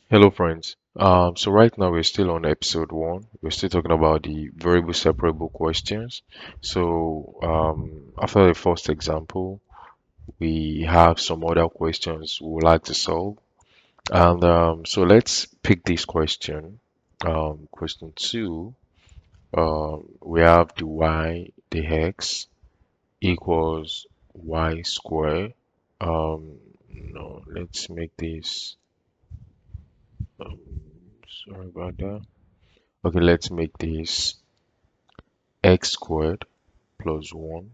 Hello, friends. So right now we're still on episode one. We're still talking about the variable separable questions. After the first example, we have some other questions we would like to solve. And so let's pick this question. Question two. We have the y, the x equals y squared. No, let's make this. Um, Sorry about that. Okay, let's make this x squared plus 1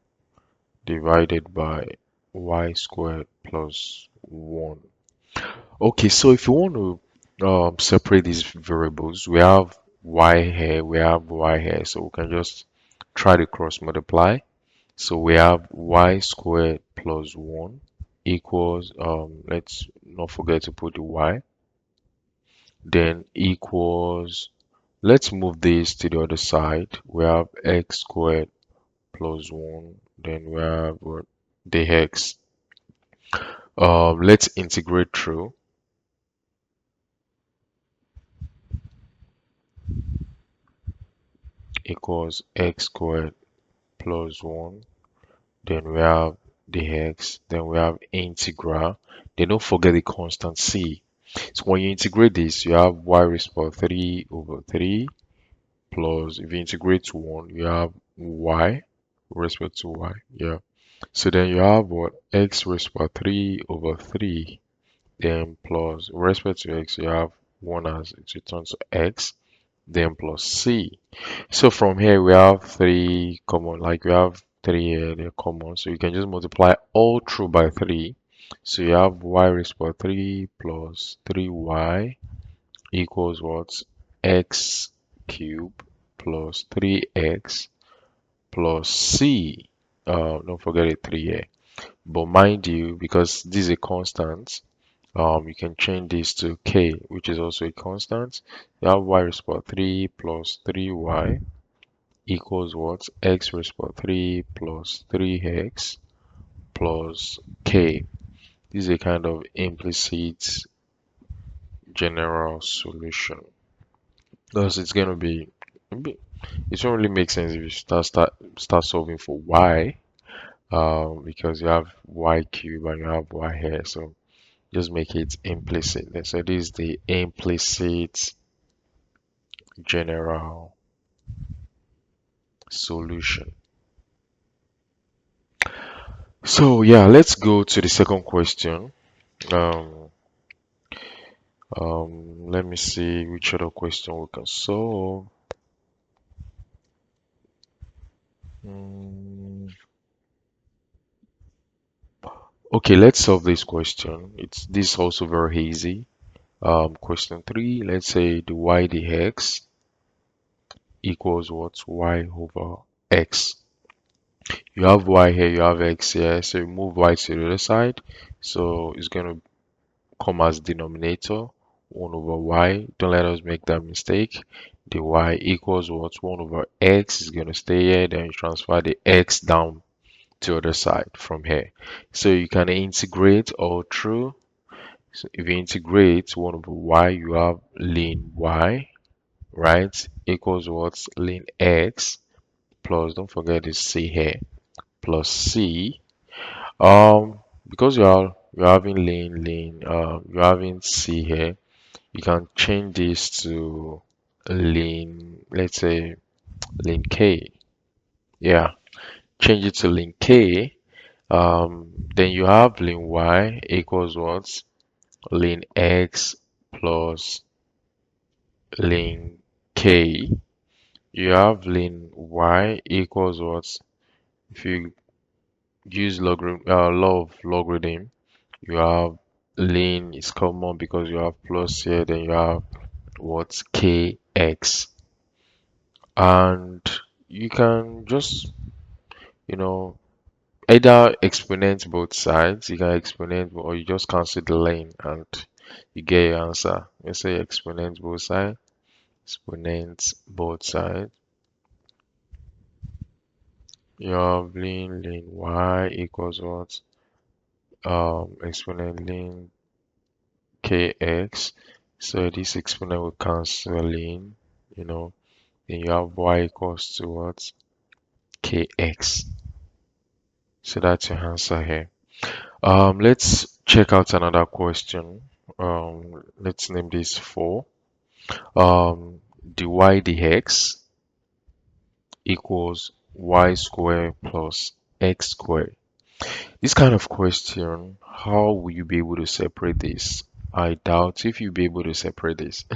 divided by y squared plus 1. Okay, so if you want to separate these variables, we have y here, we have y here, so we can just try to cross multiply. So we have y squared plus 1 equals, let's not forget to put the y, then equals, let's move this to the other side. We have x squared plus 1, then we have what, the x. Let's integrate through equals x squared plus 1, then we have the x, then we have integral, then don't forget the constant c. So when you integrate this, you have y raised to power 3 over 3 plus, if you integrate to 1, you have y with respect to y, yeah. So then you have what, x raised to power 3 over 3, then plus with respect to x, you have 1 as it returns to x, then plus c. So from here we have 3 common, like we have 3 here, they're common, so you can just multiply all through by 3. So you have y raised to power 3 plus 3y equals what, x cubed plus 3x plus c. Don't forget a 3 here, but mind you, because this is a constant, you can change this to k, which is also a constant. You have y raised to power 3 plus 3y equals what? X raised to power 3 plus 3x plus k. This is a kind of implicit general solution. Thus, it's going to be, it won't really make sense if you start solving for y, because you have y cube and you have y here. So just make it implicit. So this is the implicit general solution. So yeah, let's go to the second question. Um, Let me see which other question we can solve. Mm, okay, let's solve this question. This is also very easy. Question 3, let's say the y dx equals what? Y over x. You have y here, you have x here, so you move y to the other side. So it's going to come as denominator, 1 over y. Don't let us make that mistake. The y equals what? 1 over x is going to stay here. Then you transfer the x down to the other side from here. So you can integrate all through. So if you integrate 1 over y, you have ln y, right? Equals what? Ln x plus, don't forget this c here, plus c. Because you're having you're having c here, you can change this to ln, let's say ln k. Yeah, change it to ln k. Then you have ln y equals what? Ln x plus ln k. You have ln y equals what? If you use law of logarithm, you have ln is common because you have plus here, then you have what, kx, and you can just, you know, either exponent both sides. You can exponent, or you just cancel the lane and you get your answer. Let's say exponent both sides, exponent both sides. You have ln y equals what? Exponent ln kx. So this exponent will cancel in, you know, then you have y equals to what? Kx. So that's your answer here. Let's check out another question. Let's name this 4. Dy dx equals y squared plus x squared. This kind of question, how will you be able to separate this? I doubt if you'll be able to separate this.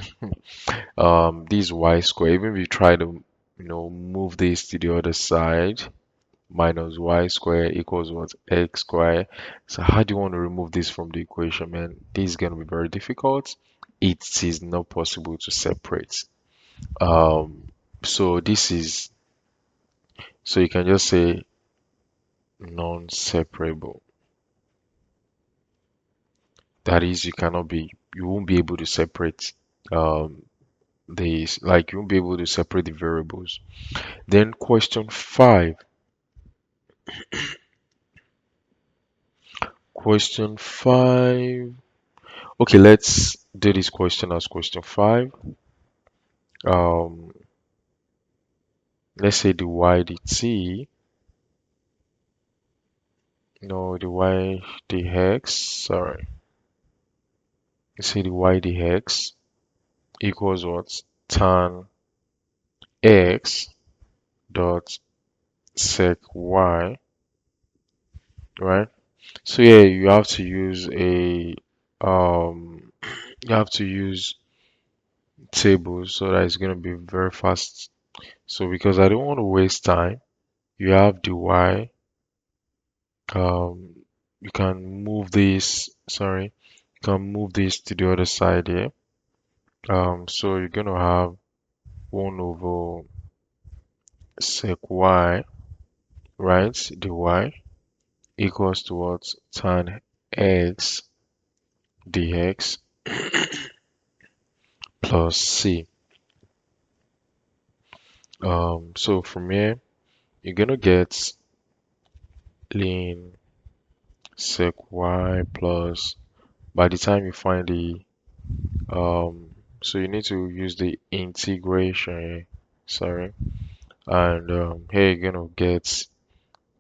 This y square, even if you try to, move this to the other side, minus y square equals what? X square. So how do you want to remove this from the equation, man? This is going to be very difficult. It is not possible to separate. Um, so this is, so you can just say non-separable. That is, you won't be able to separate um, these, like you won't be able to separate the variables. Then question 5. Question 5. Okay, let's do this question as question 5. Um, let's say the y dt, no, the y dx, sorry. Let's say the y dx equals what? Tan x dot sec y, right? So yeah, you have to use tables so that it's gonna be very fast. So because I don't want to waste time, you have the y. You can move this. Sorry, you can move this to the other side here. So you're gonna have 1 over sec y, right? The y equals to what? Tan x dx plus c. So from here, you're gonna get ln sec y plus, by the time you find the so you need to use the integration here, sorry, and here you're gonna get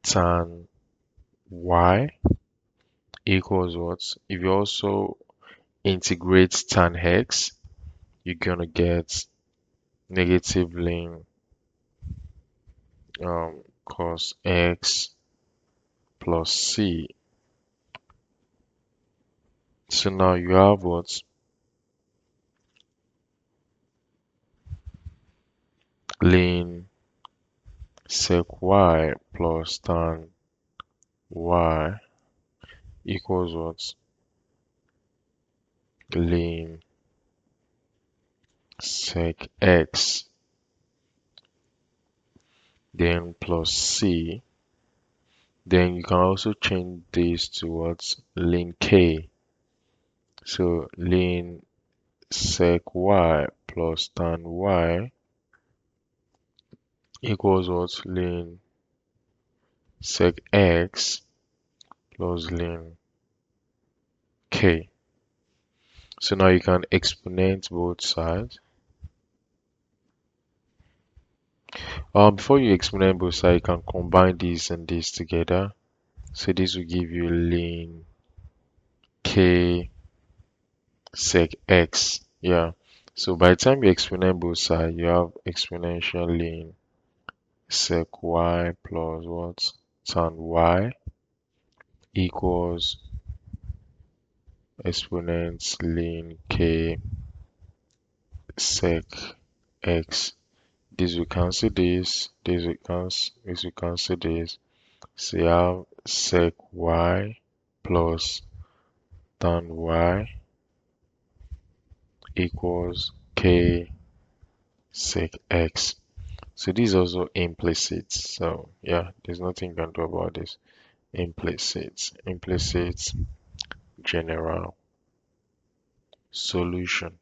tan y equals what? If you also integrate tan x, you're gonna get negative ln cos x plus c. So now you have what? Ln sec y plus tan y equals what? Ln sec x, then plus c. Then you can also change this to what? Ln k. So ln sec y plus tan y equals what? Ln sec x plus ln k. So now you can exponent both sides. Before you exponent both sides, you can combine this and this together. So this will give you ln k sec x. Yeah. So by the time you exponent both sides, you have exponential ln sec y plus what? Tan y equals exponent ln k sec x. This will cancel this. This will cancel this. So you have sec y plus tan y equals k sec x. So this is also implicit. So yeah, there's nothing you can do about this. Implicit general solution.